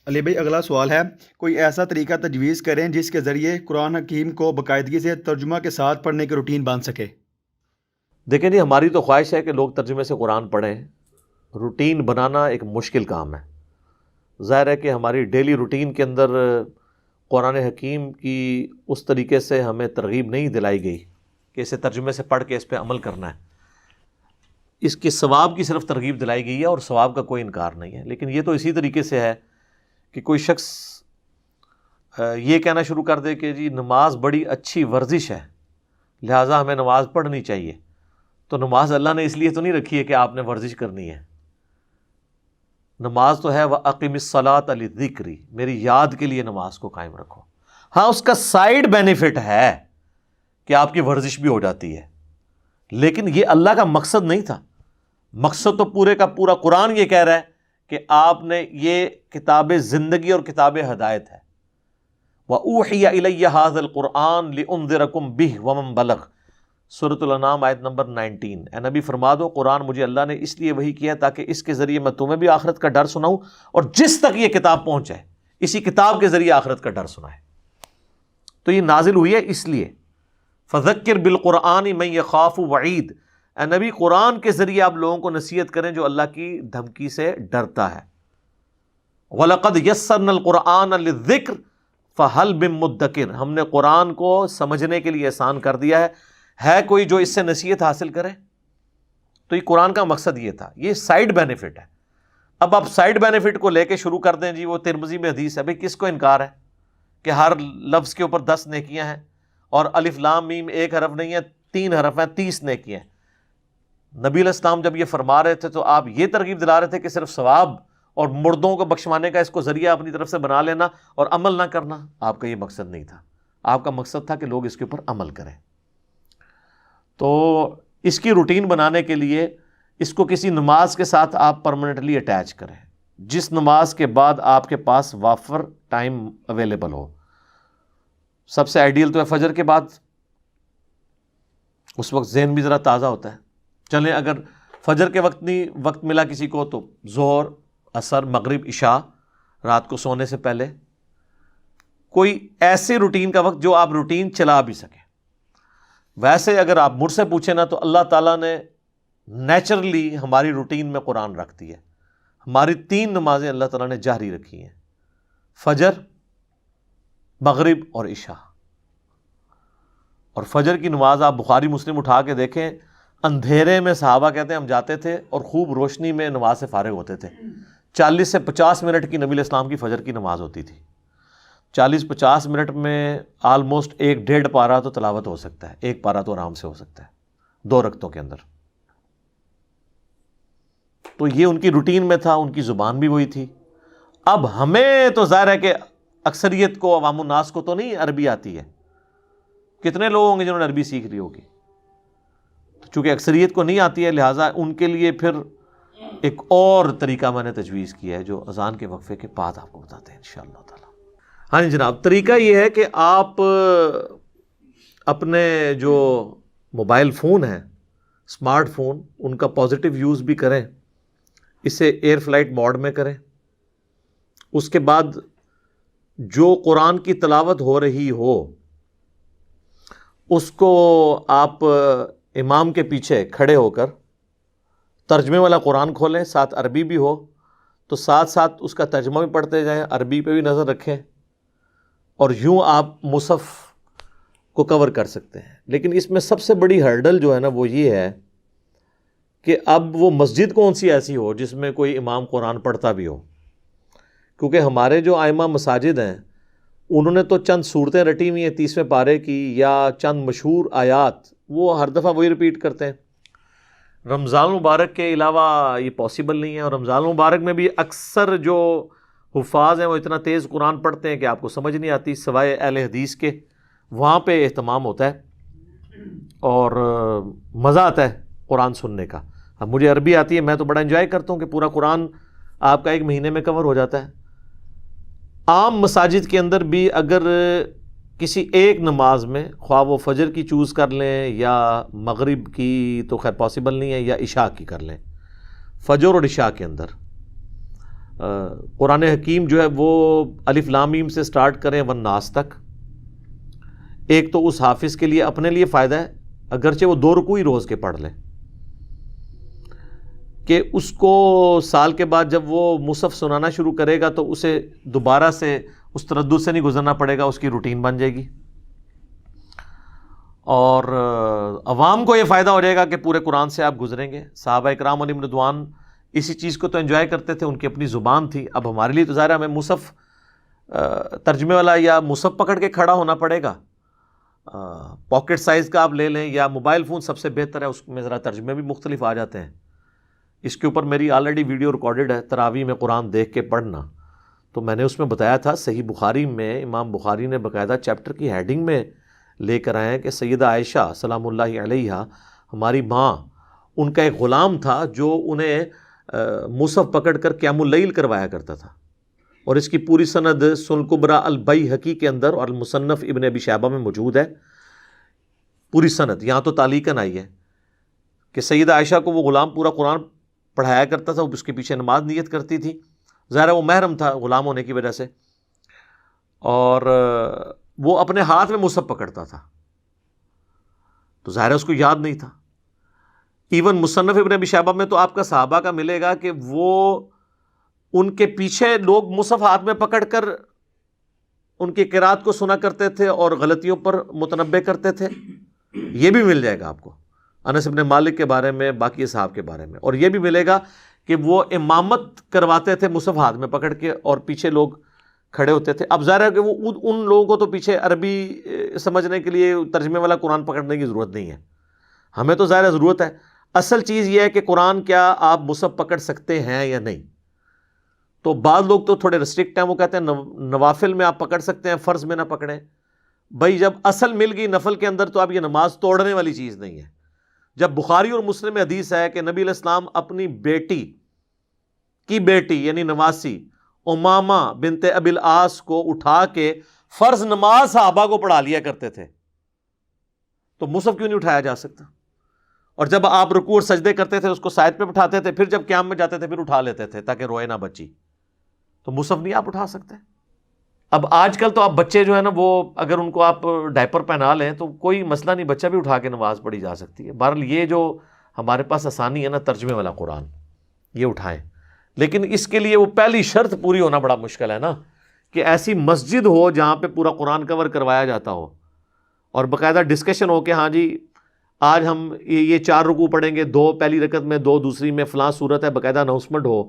علی بھائی اگلا سوال ہے، کوئی ایسا طریقہ تجویز کریں جس کے ذریعے قرآن حکیم کو باقاعدگی سے ترجمہ کے ساتھ پڑھنے کی روٹین بن سکے؟ دیکھیں جی، ہماری تو خواہش ہے کہ لوگ ترجمے سے قرآن پڑھیں. روٹین بنانا ایک مشکل کام ہے. ظاہر ہے کہ ہماری ڈیلی روٹین کے اندر قرآن حکیم کی اس طریقے سے ہمیں ترغیب نہیں دلائی گئی کہ اسے ترجمے سے پڑھ کے اس پہ عمل کرنا ہے. اس کے ثواب کی صرف ترغیب دلائی گئی ہے اور ثواب کا کوئی انکار نہیں ہے. لیکن یہ تو اسی طریقے سے ہے کہ کوئی شخص یہ کہنا شروع کر دے کہ جی نماز بڑی اچھی ورزش ہے لہٰذا ہمیں نماز پڑھنی چاہیے. تو نماز اللہ نے اس لیے تو نہیں رکھی ہے کہ آپ نے ورزش کرنی ہے. نماز تو ہے وَأَقِمِ الصَّلَاةَ لِلذِّكْرِ، میری یاد کے لیے نماز کو قائم رکھو. ہاں اس کا سائیڈ بینیفٹ ہے کہ آپ کی ورزش بھی ہو جاتی ہے، لیکن یہ اللہ کا مقصد نہیں تھا. مقصد تو پورے کا پورا قرآن یہ کہہ رہا ہے کہ آپ نے یہ کتاب زندگی اور کتاب ہدایت ہے. وَأُوحِيَ إِلَيَّ هَذَا الْقُرْآنُ لِأُنذِرَكُم بِهِ وَمَن بَلَغَ، سورۃ الانعام آیت نمبر 19. اے نبی فرما دو قرآن مجھے اللہ نے اس لیے وحی کیا تاکہ اس کے ذریعے میں تمہیں بھی آخرت کا ڈر سناؤں اور جس تک یہ کتاب پہنچے اسی کتاب کے ذریعے آخرت کا ڈر سنائے. تو یہ نازل ہوئی ہے اس لیے. فذکر بالقرآن من یخاف وعید، اے نبی قرآن کے ذریعے آپ لوگوں کو نصیحت کریں جو اللہ کی دھمکی سے ڈرتا ہے. وَلَقَدْ يَسَّرْنَا الْقُرْآنَ لِلذِّكْرِ فَهَلْ مِن مُدَّكِرٍ، ہم نے قرآن کو سمجھنے کے لیے آسان کر دیا ہے کوئی جو اس سے نصیحت حاصل کرے؟ تو یہ قرآن کا مقصد یہ تھا. یہ سائیڈ بینیفٹ ہے. اب آپ سائیڈ بینیفٹ کو لے کے شروع کر دیں جی وہ ترمذی میں حدیث ہے. بھئی کس کو انکار ہے کہ ہر لفظ کے اوپر 10 نیکیاں ہیں اور الف لام میم ایک حرف نہیں ہے 3 حرف ہیں 30 نیکیاں ہیں. نبی علیہ السلام جب یہ فرما رہے تھے تو آپ یہ ترغیب دلا رہے تھے کہ صرف ثواب اور مردوں کو بخشوانے کا اس کو ذریعہ اپنی طرف سے بنا لینا اور عمل نہ کرنا. آپ کا یہ مقصد نہیں تھا. آپ کا مقصد تھا کہ لوگ اس کے اوپر عمل کریں. تو اس کی روٹین بنانے کے لیے اس کو کسی نماز کے ساتھ آپ پرماننٹلی اٹیچ کریں جس نماز کے بعد آپ کے پاس وافر ٹائم اویلیبل ہو. سب سے آئیڈیل تو ہے فجر کے بعد، اس وقت ذہن بھی ذرا تازہ ہوتا ہے. چلیں اگر فجر کے وقت نہیں وقت ملا کسی کو تو ظہر، عصر، مغرب، عشاء، رات کو سونے سے پہلے کوئی ایسے روٹین کا وقت جو آپ روٹین چلا بھی سکیں. ویسے اگر آپ مجھ سے پوچھیں نا تو اللہ تعالیٰ نے نیچرلی ہماری روٹین میں قرآن رکھ دی ہے. ہماری 3 نمازیں اللہ تعالیٰ نے جہری رکھی ہیں، فجر، مغرب اور عشاء. اور فجر کی نماز آپ بخاری مسلم اٹھا کے دیکھیں، اندھیرے میں صحابہ کہتے ہیں ہم جاتے تھے اور خوب روشنی میں نماز سے فارغ ہوتے تھے. 40 سے 50 منٹ کی نبی علیہ السلام کی فجر کی نماز ہوتی تھی. 40-50 منٹ میں آلموسٹ 1-1.5 پارہ تو تلاوت ہو سکتا ہے، 1 پارہ تو آرام سے ہو سکتا ہے 2 رکعتوں کے اندر. تو یہ ان کی روٹین میں تھا، ان کی زبان بھی وہی تھی. اب ہمیں تو ظاہر ہے کہ اکثریت کو، عوام الناس کو تو نہیں عربی آتی ہے. کتنے لوگ ہوں گے جنہوں نے عربی سیکھ لی ہوگی؟ چونکہ اکثریت کو نہیں آتی ہے لہٰذا ان کے لیے پھر ایک اور طریقہ میں نے تجویز کیا ہے جو اذان کے وقفے کے بعد آپ کو بتاتے ہیں انشاءاللہ تعالی. ہاں جی جناب، طریقہ یہ ہے کہ آپ اپنے جو موبائل فون ہیں، اسمارٹ فون، ان کا پازیٹیو یوز بھی کریں. اسے ایئر فلائٹ موڈ میں کریں. اس کے بعد جو قرآن کی تلاوت ہو رہی ہو اس کو آپ امام کے پیچھے کھڑے ہو کر ترجمے والا قرآن کھولیں، ساتھ عربی بھی ہو تو ساتھ ساتھ اس کا ترجمہ بھی پڑھتے جائیں، عربی پہ بھی نظر رکھیں اور یوں آپ مصحف کو کور کر سکتے ہیں. لیکن اس میں سب سے بڑی ہرڈل جو ہے نا وہ یہ ہے کہ اب وہ مسجد کون سی ایسی ہو جس میں کوئی امام قرآن پڑھتا بھی ہو. کیونکہ ہمارے جو ائمہ مساجد ہیں انہوں نے تو چند صورتیں رٹی ہوئی ہیں 30ویں پارے کی یا چند مشہور آیات، وہ ہر دفعہ وہی ریپیٹ کرتے ہیں. رمضان المبارک کے علاوہ یہ پاسبل نہیں ہے، اور رمضان المبارک میں بھی اکثر جو حفاظ ہیں وہ اتنا تیز قرآن پڑھتے ہیں کہ آپ کو سمجھ نہیں آتی، سوائے اہل حدیث کے. وہاں پہ اہتمام ہوتا ہے اور مزہ آتا ہے قرآن سننے کا. اب مجھے عربی آتی ہے، میں تو بڑا انجوائے کرتا ہوں کہ پورا قرآن آپ کا 1 مہینے میں کور ہو جاتا ہے. عام مساجد کے اندر بھی اگر کسی ایک نماز میں، خواہ وہ فجر کی چوز کر لیں یا مغرب کی تو خیر پاسبل نہیں ہے، یا عشاء کی کر لیں، فجر اور عشاء کے اندر قرآن حکیم جو ہے وہ الف لام میم سے سٹارٹ کریں والناس تک، ایک تو اس حافظ کے لیے اپنے لیے فائدہ ہے، اگرچہ وہ 2 رکوع ہی روز کے پڑھ لے، کہ اس کو سال کے بعد جب وہ مصحف سنانا شروع کرے گا تو اسے دوبارہ سے اس تردد سے نہیں گزرنا پڑے گا، اس کی روٹین بن جائے گی۔ اور عوام کو یہ فائدہ ہو جائے گا کہ پورے قرآن سے آپ گزریں گے۔ صحابہ اکرام علیہم رضوان اسی چیز کو تو انجوائے کرتے تھے، ان کی اپنی زبان تھی۔ اب ہمارے لیے تو ظاہر ہے ہمیں مصحف ترجمے والا یا مصحف پکڑ کے کھڑا ہونا پڑے گا۔ پاکٹ سائز کا آپ لے لیں یا موبائل فون سب سے بہتر ہے، اس میں ذرا ترجمے بھی مختلف آ جاتے ہیں۔ اس کے اوپر میری آلریڈی ویڈیو ریکارڈڈ ہے، تراویح میں قرآن دیکھ کے پڑھنا، تو میں نے اس میں بتایا تھا صحیح بخاری میں امام بخاری نے باقاعدہ چیپٹر کی ہیڈنگ میں لے کر آئے ہیں کہ سیدہ عائشہ سلام اللہ علیہا ہماری ماں، ان کا ایک غلام تھا جو انہیں مصحف پکڑ کر قیام اللیل کروایا کرتا تھا، اور اس کی پوری سند سنن کبریٰ البیہقی کے اندر اور المصنف ابن ابی شیبہ میں موجود ہے، پوری سند۔ یہاں تو تعلیقاً آئی ہے کہ سیدہ عائشہ کو وہ غلام پورا قرآن پڑھایا کرتا تھا، اس کے پیچھے نماز نیت کرتی تھی، ظاہر ہے وہ محرم تھا غلام ہونے کی وجہ سے، اور وہ اپنے ہاتھ میں مصحف پکڑتا تھا، تو ظاہر ہے اس کو یاد نہیں تھا۔ ایون مصنف ابن ابی شیبہ میں تو آپ کا صحابہ کا ملے گا کہ وہ ان کے پیچھے لوگ مصحف ہاتھ میں پکڑ کر ان کی قرات کو سنا کرتے تھے اور غلطیوں پر متنبہ کرتے تھے، یہ بھی مل جائے گا آپ کو انس بن مالک کے بارے میں، باقی اصحاب کے بارے میں، اور یہ بھی ملے گا کہ وہ امامت کرواتے تھے مصحف ہاتھ میں پکڑ کے اور پیچھے لوگ کھڑے ہوتے تھے۔ اب ظاہر ہے کہ وہ ان لوگوں کو تو پیچھے عربی سمجھنے کے لیے ترجمے والا قرآن پکڑنے کی ضرورت نہیں ہے، ہمیں تو ظاہر ضرورت ہے۔ اصل چیز یہ ہے کہ قرآن کیا آپ مصحف پکڑ سکتے ہیں یا نہیں، تو بعض لوگ تو تھوڑے ریسٹرکٹ ہیں، وہ کہتے ہیں نوافل میں آپ پکڑ سکتے ہیں، فرض میں نہ پکڑیں۔ بھائی جب اصل مل گئی نفل کے اندر تو اب یہ نماز توڑنے والی چیز نہیں ہے۔ جب بخاری اور مسلم میں حدیث ہے کہ نبی علیہ السلام اپنی بیٹی کی بیٹی یعنی نواسی امامہ بنت ابی العاص کو اٹھا کے فرض نماز صحابہ کو پڑھا لیا کرتے تھے، تو مصحف کیوں نہیں اٹھایا جا سکتا؟ اور جب آپ رکوع اور سجدے کرتے تھے اس کو سائد پہ بٹھاتے تھے، پھر جب قیام میں جاتے تھے پھر اٹھا لیتے تھے تاکہ روئے نہ بچی، تو مصحف نہیں آپ اٹھا سکتے؟ اب آج کل تو آپ بچے جو ہے نا وہ اگر ان کو آپ ڈائپر پہنا لیں تو کوئی مسئلہ نہیں، بچہ بھی اٹھا کے نماز پڑھی جا سکتی ہے۔ بہرحال یہ جو ہمارے پاس آسانی ہے نا ترجمے والا قرآن، یہ اٹھائیں، لیکن اس کے لیے وہ پہلی شرط پوری ہونا بڑا مشکل ہے نا، کہ ایسی مسجد ہو جہاں پہ پورا قرآن کور کروایا جاتا ہو اور باقاعدہ ڈسکشن ہو کہ ہاں جی آج ہم یہ 4 رکوع پڑھیں گے، 2 پہلی رکعت میں، 2 دوسری میں، فلاں صورت ہے، باقاعدہ اناؤنسمنٹ ہو،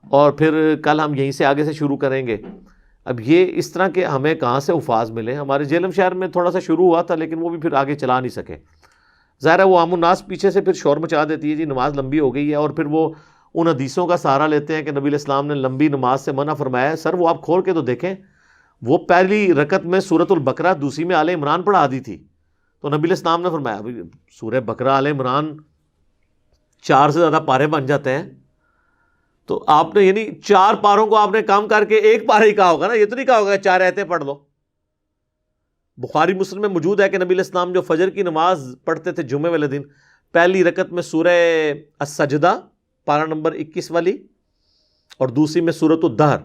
اور پھر کل ہم یہیں سے آگے سے شروع کریں گے۔ اب یہ اس طرح کے ہمیں کہاں سے الفاظ ملے؟ ہمارے جہلم شہر میں تھوڑا سا شروع ہوا تھا لیکن وہ بھی پھر آگے چلا نہیں سکے۔ ظاہر ہے وہ عام الناس پیچھے سے پھر شور مچا دیتی ہے جی نماز لمبی ہو گئی ہے، اور پھر وہ ان حدیثوں کا سہارا لیتے ہیں کہ نبی علیہ السلام نے لمبی نماز سے منع فرمایا ہے۔ سر وہ آپ کھول کے تو دیکھیں، وہ پہلی رکعت میں سورۃ البقرہ، دوسری میں آل عمران پڑھا دی تھی، تو نبی علیہ السلام نے فرمایا سورہ بقرہ آل عمران 4 سے زیادہ پارے بن جاتے ہیں، تو آپ نے یعنی 4 پاروں کو آپ نے کام کر کے 1 پارہ ہی کہا ہوگا نا، یہ تو نہیں کہا ہوگا 4 آیتیں پڑھ لو۔ بخاری مسلم میں موجود ہے کہ نبی علیہ السلام جو فجر کی نماز پڑھتے تھے جمعے والے دن، پہلی رکعت میں سورہ السجدہ پارہ نمبر 21 والی اور دوسری میں سورۃ الدہر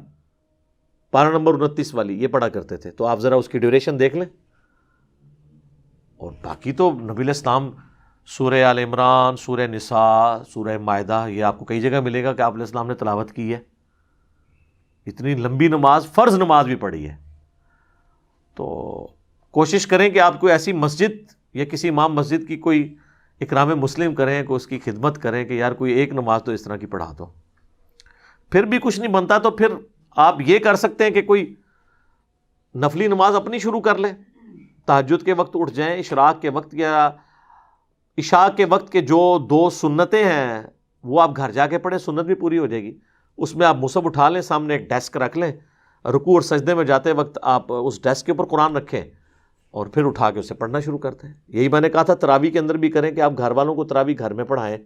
پارہ نمبر 29 والی، یہ پڑھا کرتے تھے۔ تو آپ ذرا اس کی ڈیوریشن دیکھ لیں، اور باقی تو نبی علیہ السلام سورہ آل عمران، سورہ نساء، سورہ مائدہ، یہ آپ کو کئی جگہ ملے گا کہ آپ علیہ السلام نے تلاوت کی ہے۔ اتنی لمبی نماز، فرض نماز بھی پڑھی ہے۔ تو کوشش کریں کہ آپ کو ایسی مسجد یا کسی امام مسجد کی کوئی اکرام مسلم کریں، کہ اس کی خدمت کریں کہ یار کوئی ایک نماز تو اس طرح کی پڑھا دو۔ پھر بھی کچھ نہیں بنتا تو پھر آپ یہ کر سکتے ہیں کہ کوئی نفلی نماز اپنی شروع کر لیں، تہجد کے وقت اٹھ جائیں، اشراق کے وقت یا عشاء کے وقت کے جو 2 سنتیں ہیں وہ آپ گھر جا کے پڑھیں، سنت بھی پوری ہو جائے گی۔ اس میں آپ مصحف اٹھا لیں، سامنے ایک ڈیسک رکھ لیں، رکوع اور سجدے میں جاتے وقت آپ اس ڈیسک کے اوپر قرآن رکھیں اور پھر اٹھا کے اسے پڑھنا شروع کرتے ہیں۔ یہی میں نے کہا تھا تراویح کے اندر بھی کریں کہ آپ گھر والوں کو تراویح گھر میں پڑھائیں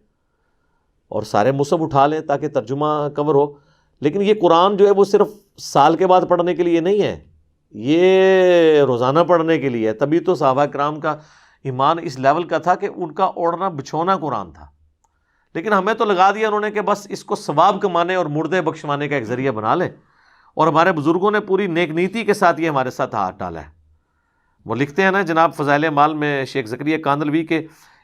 اور سارے مصحف اٹھا لیں تاکہ ترجمہ کور ہو۔ لیکن یہ قرآن جو ہے وہ صرف سال کے بعد پڑھنے کے لیے نہیں ہے، یہ روزانہ پڑھنے کے لیے ہے۔ تبھی تو صحابہ کرام کا ایمان اس لیول کا تھا کہ ان کا اوڑھنا بچھونا قرآن تھا۔ لیکن ہمیں تو لگا دیا انہوں نے کہ بس اس کو ثواب کمانے اور مردے بخشوانے کا ایک ذریعہ بنا لیں، اور ہمارے بزرگوں نے پوری نیک نیتی کے ساتھ یہ ہمارے ساتھ ہاتھ ڈالا ہے۔ وہ لکھتے ہیں نا جناب فضائل اعمال میں، شیخ زکریا کاندلوی کے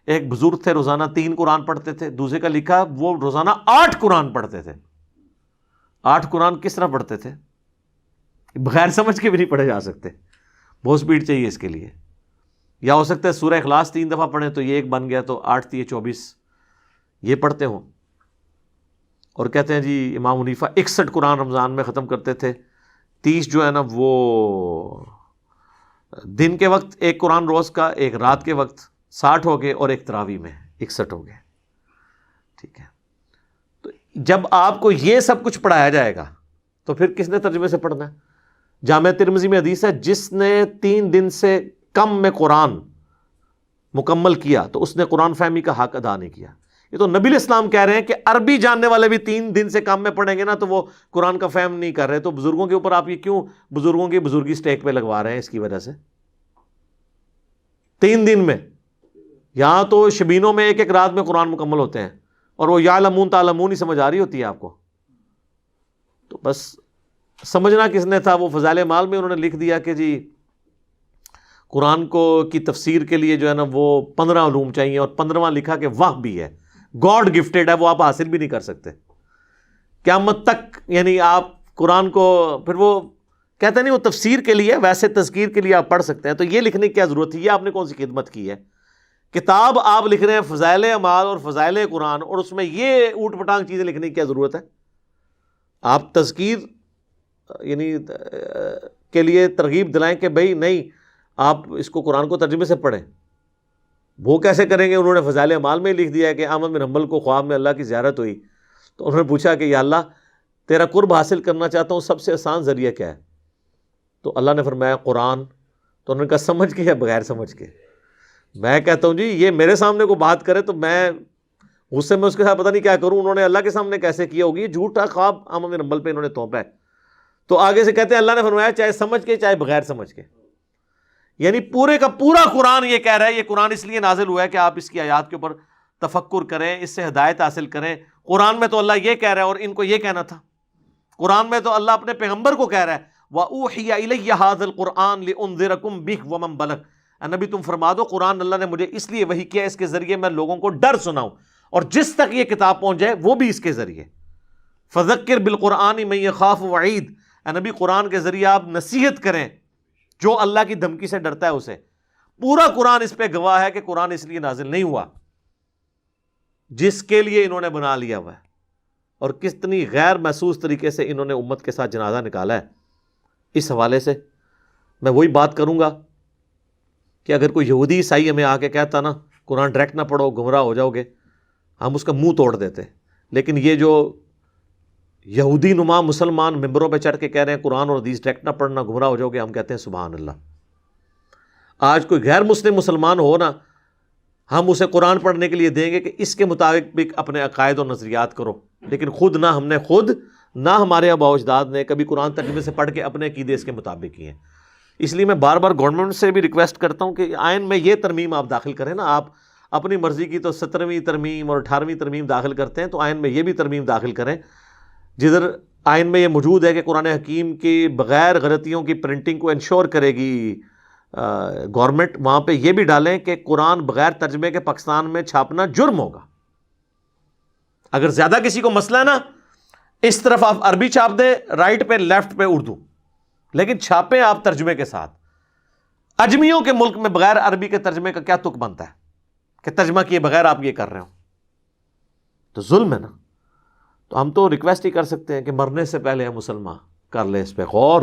ایک بزرگ تھے، روزانہ 3 قرآن پڑھتے تھے، دوسرے کا لکھا وہ روزانہ 8 قرآن پڑھتے تھے۔ 8 قرآن کس طرح پڑھتے تھے؟ بغیر سمجھ کے بھی نہیں پڑھے جا سکتے، بہت سپیڈ چاہیے اس کے لیے۔ یا ہو سکتا ہے سورہ اخلاص 3 دفعہ پڑھیں تو یہ ایک بن گیا، تو 8 3 24 یہ پڑھتے ہوں۔ اور کہتے ہیں جی امام حنیفہ 61 قرآن رمضان میں ختم کرتے تھے، 30 جو ہے نا وہ دن کے وقت 1 قرآن روز کا، 1 رات کے وقت 60 ہو گئے، اور 1 تراویح میں 61 ہو گئے۔ ٹھیک ہے، تو جب آپ کو یہ سب کچھ پڑھایا جائے گا تو پھر کس نے ترجمے سے پڑھنا ہے؟ جامعہ ترمذی میں حدیث ہے، جس نے 3 دن سے کم میں قرآن مکمل کیا تو اس نے قرآن فہمی کا حق ادا نہیں کیا۔ یہ تو نبی الاسلام کہہ رہے ہیں کہ عربی جاننے والے بھی 3 دن سے کم میں پڑھیں گے نا تو وہ قرآن کا فہم نہیں کر رہے، تو بزرگوں کے اوپر آپ یہ کیوں بزرگوں کی بزرگی سٹیک پہ لگوا رہے ہیں؟ اس کی وجہ سے 3 دن میں، یہاں تو شبینوں میں 1 رات میں قرآن مکمل ہوتے ہیں، اور وہ یعلمون تعلمون ہی سمجھ آ رہی ہوتی ہے آپ کو۔ تو بس سمجھنا کس نے تھا؟ وہ فضائل اعمال میں انہوں نے لکھ دیا کہ جی قرآن کو کی تفسیر کے لیے جو ہے نا وہ 15 علوم چاہیے، اور 15واں لکھا کہ وہ بھی ہے، گاڈ گفٹیڈ ہے، وہ آپ حاصل بھی نہیں کر سکتے قیامت تک۔ یعنی آپ قرآن کو پھر وہ کہتے نہیں وہ تفسیر کے لیے، ویسے تذکیر کے لیے آپ پڑھ سکتے ہیں۔ تو یہ لکھنے کی کیا ضرورت تھی؟ یہ آپ نے کون سی خدمت کی ہے؟ کتاب آپ لکھ رہے ہیں فضائل اعمال اور فضائل قرآن، اور اس میں یہ اوٹ پٹانگ چیزیں لکھنے کی کیا ضرورت ہے؟ آپ تذکیر یعنی کے لیے ترغیب دلائیں کہ بھئی نہیں آپ اس کو قرآن کو ترجمے سے پڑھیں۔ وہ کیسے کریں گے؟ انہوں نے فضائل اعمال میں لکھ دیا ہے کہ احمد بن حنبل کو خواب میں اللہ کی زیارت ہوئی، تو انہوں نے پوچھا کہ یا اللہ تیرا قرب حاصل کرنا چاہتا ہوں، سب سے آسان ذریعہ کیا ہے؟ تو اللہ نے فرمایا قرآن۔ تو انہوں نے کہا سمجھ کے یا بغیر سمجھ کے؟ میں کہتا ہوں جی یہ میرے سامنے کو بات کرے تو میں غصے میں اس کے ساتھ پتہ نہیں کیا کروں، انہوں نے اللہ کے سامنے کیسے کیا ہوگی؟ یہ جھوٹا خواب احمد بن حنبل پہ انہوں نے تھوپا ہے۔ تو آگے سے کہتے ہیں اللہ نے فرمایا چاہے سمجھ کے چاہے بغیر سمجھ کے، یعنی پورے کا پورا قرآن یہ کہہ رہا ہے یہ قرآن اس لیے نازل ہوا ہے کہ آپ اس کی آیات کے اوپر تفکر کریں، اس سے ہدایت حاصل کریں۔ قرآن میں تو اللہ یہ کہہ رہا ہے اور ان کو یہ کہنا تھا۔ قرآن میں تو اللہ اپنے پیغمبر کو کہہ رہا ہے وَأُوحِيَ إِلَيَّ هَذَا الْقُرْآنُ لِأُنذِرَكُم بِهِ وَمَن بَلَغَ، اے نبی تم فرما دو قرآن اللہ نے مجھے اس لیے وحی کیا اس کے ذریعے میں لوگوں کو ڈر سناؤں، اور جس تک یہ کتاب پہنچ جائے وہ بھی اس کے ذریعے۔ فَذَكِّرْ بِالْقُرْآنِ مَن يَخَافُ وَعِيدٍ، اے نبی قرآن کے ذریعے آپ نصیحت کریں جو اللہ کی دھمکی سے ڈرتا ہے اسے۔ پورا قرآن اس پہ گواہ ہے کہ قرآن اس لیے نازل نہیں ہوا جس کے لیے انہوں نے بنا لیا ہوا ہے، اور کتنی غیر محسوس طریقے سے انہوں نے امت کے ساتھ جنازہ نکالا ہے۔ اس حوالے سے میں وہی بات کروں گا کہ اگر کوئی یہودی عیسائی ہمیں آ کے کہتا نا قرآن ڈائریکٹ نہ پڑھو گمراہ ہو جاؤ گے، ہم اس کا منہ توڑ دیتے، لیکن یہ جو یہودی نما مسلمان ممبروں پہ چڑھ کے کہہ رہے ہیں قرآن اور حدیث ڈائریکٹ نہ پڑھنا گمراہ ہو جاؤ گے، ہم کہتے ہیں سبحان اللہ۔ آج کوئی غیر مسلم مسلمان ہو نا، ہم اسے قرآن پڑھنے کے لیے دیں گے کہ اس کے مطابق بھی اپنے عقائد اور نظریات کرو، لیکن خود نہ ہم نے نہ ہمارے آباء و اجداد نے کبھی قرآن ترجمے سے پڑھ کے اپنے عقیدے اس کے مطابق کیے ہیں۔ اس لیے میں بار بار گورنمنٹ سے بھی ریکویسٹ کرتا ہوں کہ آئین میں یہ ترمیم آپ داخل کریں نا، آپ اپنی مرضی کی تو 17ویں ترمیم اور 18ویں ترمیم داخل کرتے ہیں، تو آئین میں یہ بھی ترمیم داخل کریں جدھر آئین میں یہ موجود ہے کہ قرآن حکیم کی بغیر غلطیوں کی پرنٹنگ کو انشور کرے گی گورنمنٹ، وہاں پہ یہ بھی ڈالیں کہ قرآن بغیر ترجمے کے پاکستان میں چھاپنا جرم ہوگا۔ اگر زیادہ کسی کو مسئلہ ہے نا، اس طرف آپ عربی چھاپ دیں، رائٹ پہ لیفٹ پہ اردو، لیکن چھاپیں آپ ترجمے کے ساتھ۔ اجمیوں کے ملک میں بغیر عربی کے ترجمے کا کیا تک بنتا ہے کہ ترجمہ کیے بغیر آپ یہ کر رہے ہو؟ تو ظلم ہے نا۔ تو ہم تو ریکویسٹ ہی کر سکتے ہیں کہ مرنے سے پہلے مسلمان کر لے اس پہ غور۔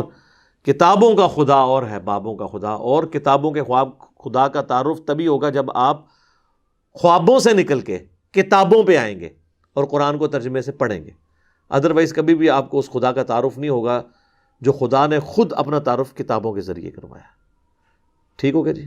کتابوں کا خدا اور ہے بابوں کا خدا، اور کتابوں کے خواب خدا کا تعارف تبھی ہوگا جب آپ خوابوں سے نکل کے کتابوں پہ آئیں گے اور قرآن کو ترجمے سے پڑھیں گے، ادروائز کبھی بھی آپ کو اس خدا کا تعارف نہیں ہوگا جو خدا نے خود اپنا تعارف کتابوں کے ذریعے کروایا۔ ٹھیک ہو گیا جی؟